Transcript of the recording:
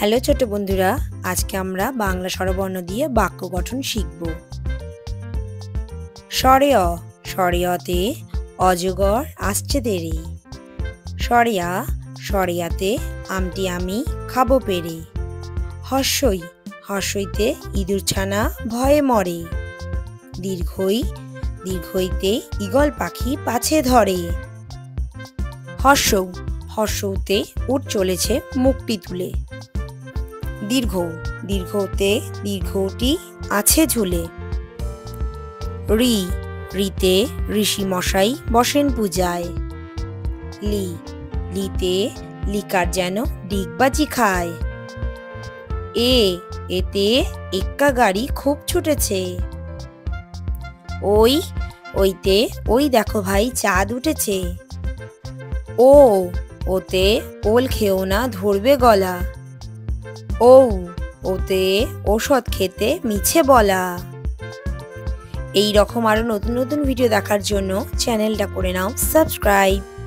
Hello ছোট বন্ধুরা, আজকে আমরা বাংলা স্বরবর্ণ দিয়ে বাক্য গঠন শিখব। স্বরে অ, স্বরে অতে অজগর আসছে দেরি। স্বরে আ, স্বরে আতে আমটি আমি খাবো পেরে। হর্ষই, হর্ষইতে ইঁদুর ছানা ভয়ে মরে। দীর্ঘই, দীর্ঘইতে ঈগল পাখি পাছে ধরে। হর্ষৌ, হর্ষৌতে উট চলেছে মুখটি তুলে। দীর্ঘ, দীর্ঘতে দীর্ঘটি আছে ঝুলে। ঋ, ঋতে ঋষি মশাই বসেন পূজায়। লি, লিতে লিকার যেন ডিগবাজি খায়। এ, এতে এক্কা গাড়ি খুব ছুটেছে। ওই, ওইতে ওই দেখো ভাই চাঁদ উঠেছে। ও, ওতে ওল খেও না ধরবে গলা। ও, ওতে ঔষধ খেতে মিছে বলা। এই রকম আরো নতুন নতুন ভিডিও দেখার জন্য চ্যানেলটা করে নাও সাবস্ক্রাইব।